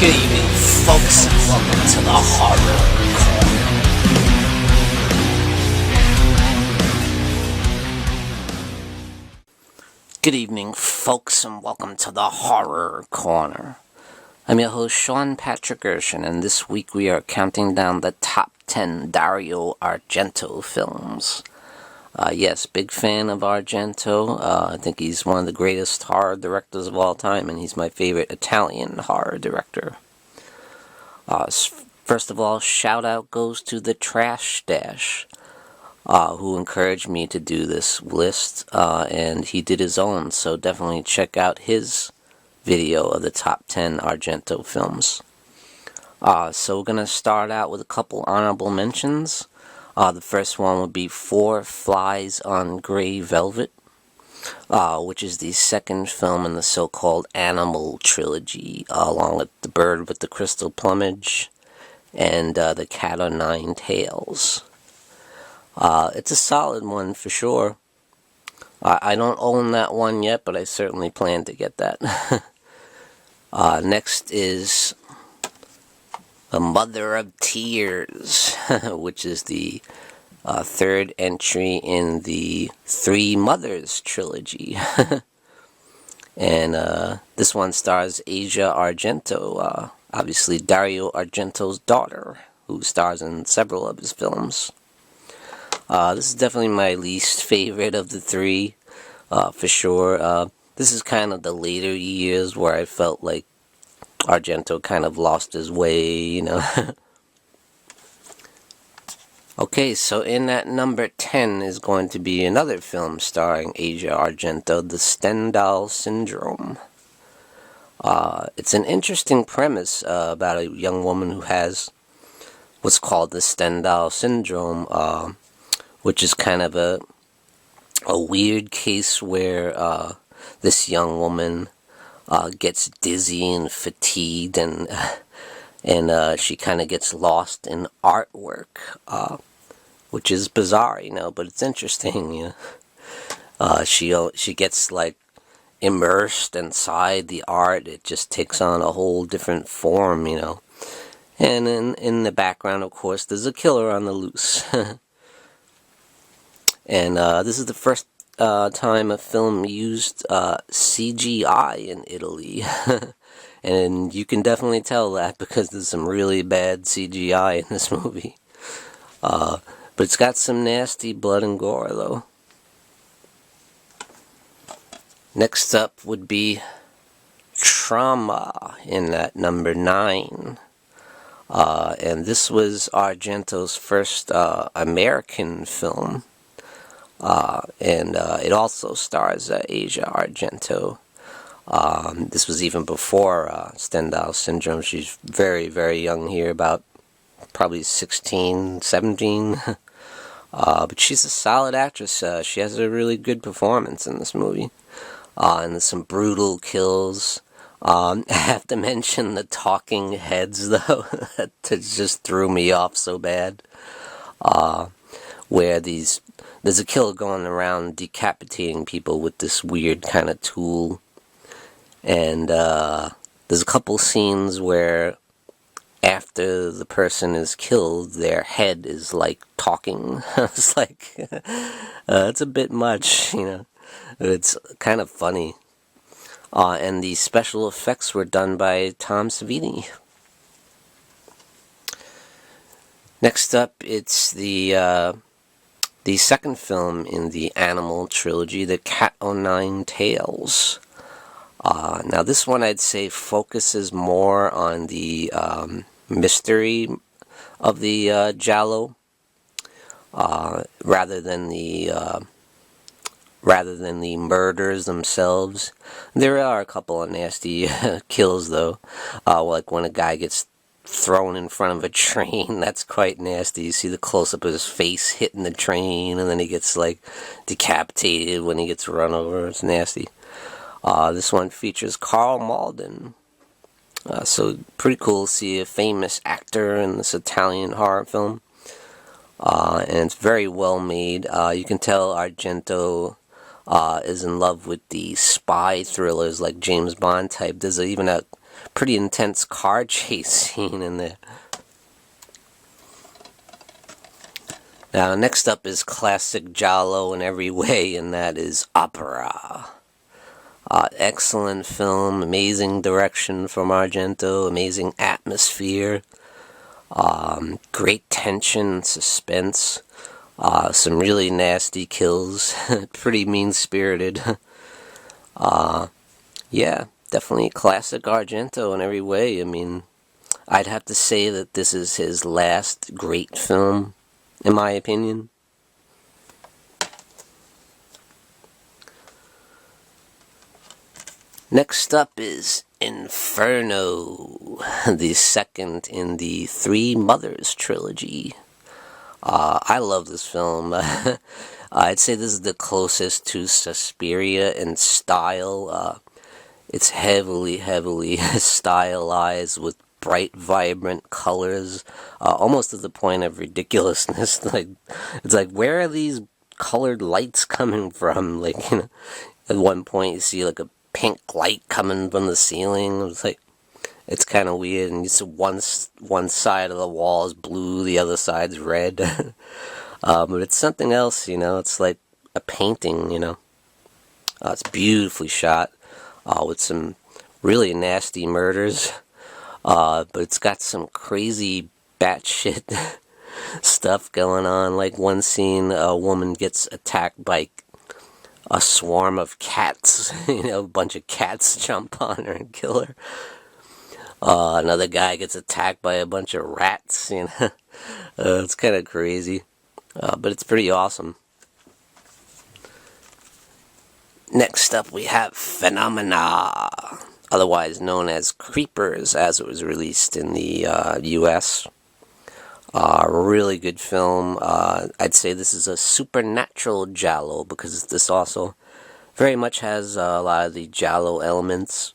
Good evening, folks, and welcome to the horror. Good evening, folks, and welcome to the Horror Corner. I'm your host, Sean Patrick Erschen, and this week we are counting down the top 10 Dario Argento films. Yes, big fan of Argento. I think he's one of the greatest horror directors of all time, and he's my favorite Italian horror director. First of all, shout out goes to the Trash Stash, who encouraged me to do this list, and he did his own, so definitely check out his video of the top 10 Argento films. So we're going to start out with a couple honorable mentions. The first one would be Four Flies on Grey Velvet, which is the second film in the so-called Animal trilogy, along with The Bird with the Crystal Plumage and The Cat o' Nine Tails. It's a solid one for sure. I don't own that one yet, but I certainly plan to get that. Next is The Mother of Tears, which is the third entry in the Three Mothers trilogy. And this one stars Asia Argento, obviously Dario Argento's daughter, who stars in several of his films. This is definitely my least favorite of the three, for sure. This is kind of the later years where I felt like Argento kind of lost his way, you know. Okay, so in at number 10 is going to be another film starring Asia Argento, The Stendhal Syndrome. It's an interesting premise about a young woman who has what's called the Stendhal Syndrome, which is kind of a weird case where this young woman gets dizzy and fatigued, and she kind of gets lost in artwork, which is bizarre, you know, but it's interesting, you know. She gets like immersed inside the art. It just takes on a whole different form, you know. And in the background, of course, there's a killer on the loose. And this is the first time a film used CGI in Italy. And you can definitely tell that because there's some really bad CGI in this movie. But it's got some nasty blood and gore, though. Next up would be Trauma in at number 9. And this was Argento's first American film. And it also stars Asia Argento. This was even before Stendhal Syndrome. She's very, very young here, about probably 16, 17. But she's a solid actress. She has a really good performance in this movie. And there's some brutal kills. I have to mention the talking heads, though. That just threw me off so bad. Where there's a killer going around decapitating people with this weird kind of tool. And there's a couple scenes where after the person is killed, their head is like talking. It's like, it's a bit much, you know. It's kind of funny. And the special effects were done by Tom Savini. Next up, it's the second film in the Animal trilogy, The Cat o' Nine Tails. Now this one I'd say focuses more on the mystery of the Giallo, rather than the murders themselves. There are a couple of nasty kills, though, like when a guy gets thrown in front of a train. That's quite nasty. You see the close-up of his face hitting the train, and then he gets like decapitated when he gets run over. It's nasty. This one features Carl Malden. So pretty cool to see a famous actor in this Italian horror film. And it's very well made. You can tell Argento is in love with the spy thrillers like James Bond type. There's even a pretty intense car chase scene in there. Now, next up is classic Giallo in every way, and that is Opera. Excellent film, amazing direction from Argento, amazing atmosphere, great tension, suspense, some really nasty kills, pretty mean-spirited. Yeah, definitely classic Argento in every way. I mean, I'd have to say that this is his last great film, in my opinion. Next up is Inferno, the second in the Three Mothers trilogy. I love this film. I'd say this is the closest to Suspiria in style. It's heavily stylized with bright, vibrant colors, almost to the point of ridiculousness. It's like, where are these colored lights coming from? Like, you know, at one point you see like a pink light coming from the ceiling. It's like, it's kind of weird, and it's one side of the wall is blue, the other side's red. But it's something else, you know. It's like a painting, you know. It's beautifully shot, with some really nasty murders. But it's got some crazy batshit stuff going on. Like one scene, a woman gets attacked by a swarm of cats. You know, a bunch of cats jump on her and kill her. Another guy gets attacked by a bunch of rats. You know, it's kind of crazy, but it's pretty awesome. Next up, we have Phenomena, otherwise known as Creepers, as it was released in the U.S. Really good film. I'd say this is a supernatural Giallo, because this also very much has a lot of the Giallo elements,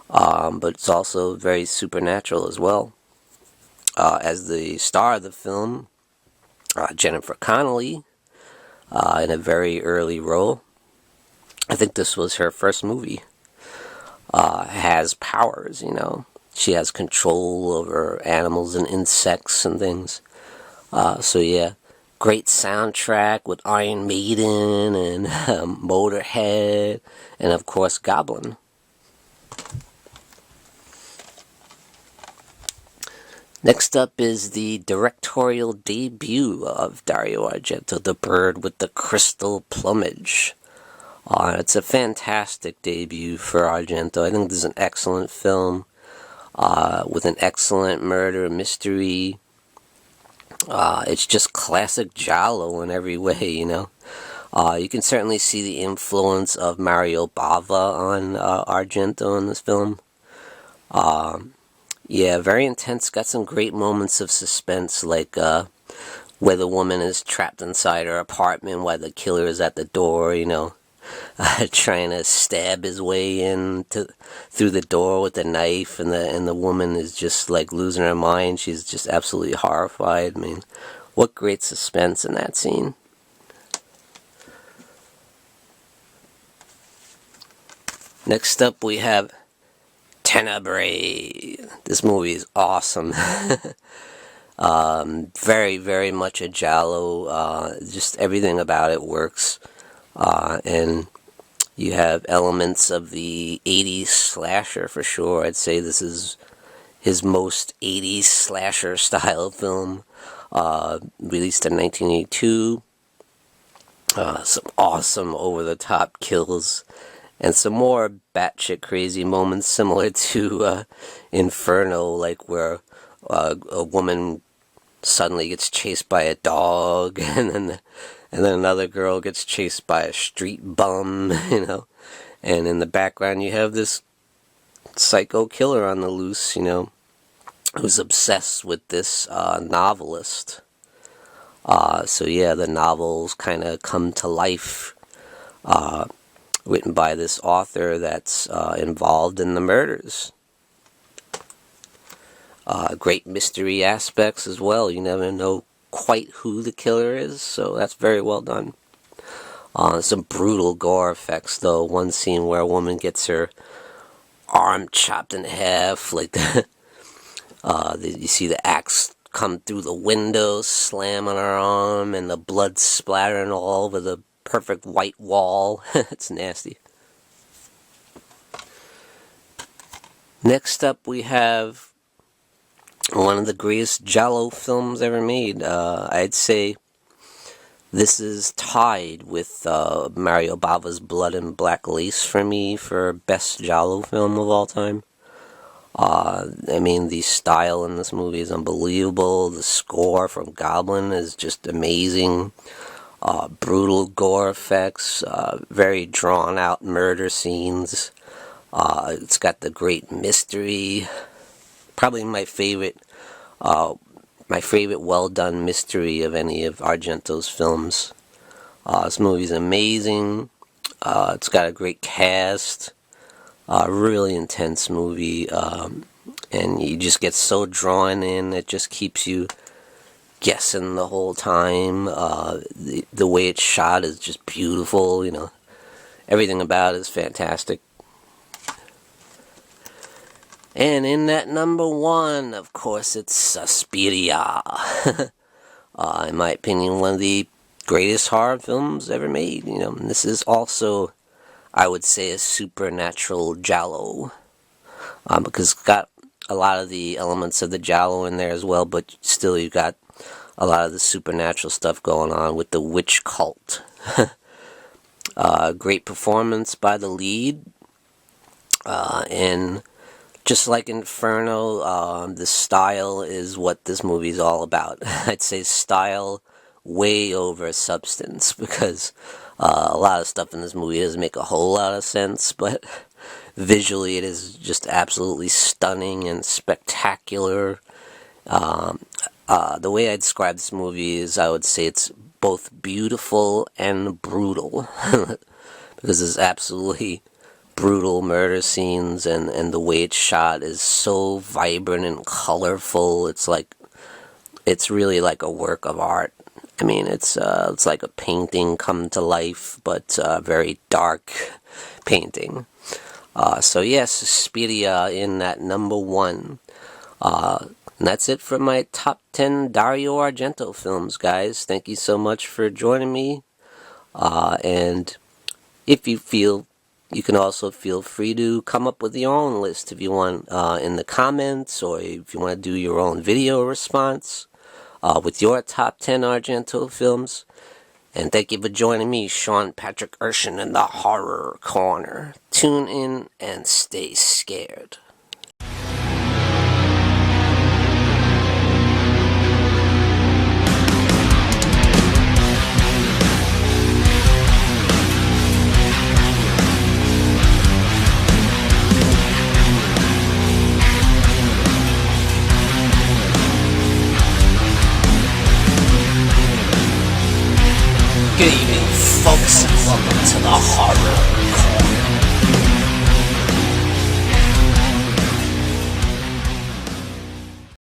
but it's also very supernatural as well. As the star of the film, Jennifer Connelly, in a very early role. I think this was her first movie. Has powers, you know. She has control over animals and insects and things. So yeah, great soundtrack with Iron Maiden and Motorhead, and of course Goblin. Next up is the directorial debut of Dario Argento, The Bird with the Crystal Plumage. It's a fantastic debut for Argento. I think this is an excellent film, with an excellent murder mystery. It's just classic Giallo in every way, you know. You can certainly see the influence of Mario Bava on Argento in this film. Yeah, very intense. Got some great moments of suspense, like where the woman is trapped inside her apartment while the killer is at the door, you know. Trying to stab his way in through the door with a knife, and the woman is just like losing her mind. She's just absolutely horrified. I mean, what great suspense in that scene. Next up, we have Tenebrae. This movie is awesome. Very much a Giallo. Just everything about it works. And you have elements of the 80s slasher for sure. I'd say this is his most 80s slasher style film, released in 1982. Some awesome over-the-top kills, and some more batshit crazy moments similar to Inferno, like where a woman suddenly gets chased by a dog, and then another girl gets chased by a street bum, you know. And in the background you have this psycho killer on the loose, you know, who's obsessed with this novelist. So yeah, the novels kind of come to life, written by this author that's involved in the murders. Great mystery aspects as well. You never know quite who the killer is, so that's very well done. Some brutal gore effects, though. One scene where a woman gets her arm chopped in half, like you see the axe come through the window, slam on her arm, and the blood splattering all over the perfect white wall. It's nasty. Next up, we have one of the greatest Giallo films ever made. I'd say this is tied with Mario Bava's Blood and Black Lace for me for best Giallo film of all time. I mean, the style in this movie is unbelievable. The score from Goblin is just amazing. Brutal gore effects, very drawn out murder scenes. It's got the great mystery. Probably my favorite well done mystery of any of Argento's films. This movie's amazing. It's got a great cast. Really intense movie, and you just get so drawn in. It just keeps you guessing the whole time. The way it's shot is just beautiful. You know, everything about it is fantastic. And in that number one, of course, it's Suspiria. In my opinion, one of the greatest horror films ever made. You know, and this is also, I would say, a supernatural Giallo, because it's got a lot of the elements of the Giallo in there as well, but still you got a lot of the supernatural stuff going on with the witch cult. Great performance by the lead, and just like Inferno, the style is what this movie is all about. I'd say style way over substance, because a lot of stuff in this movie doesn't make a whole lot of sense, but visually it is just absolutely stunning and spectacular. The way I describe this movie is, I would say it's both beautiful and brutal, because there's absolutely brutal murder scenes, and the way it's shot is so vibrant and colorful. It's really like a work of art. I mean, it's like a painting come to life, but very dark painting. So yes, Suspiria in that number one. And that's it for my top 10 Dario Argento films, guys. Thank you so much for joining me. And if you feel, you can also feel free to come up with your own list if you want, in the comments, or if you want to do your own video response with your top 10 Argento films. And thank you for joining me, Sean Patrick Erschen, in the Horror Corner. Tune in and stay scared. Good evening, folks, and welcome to the Horror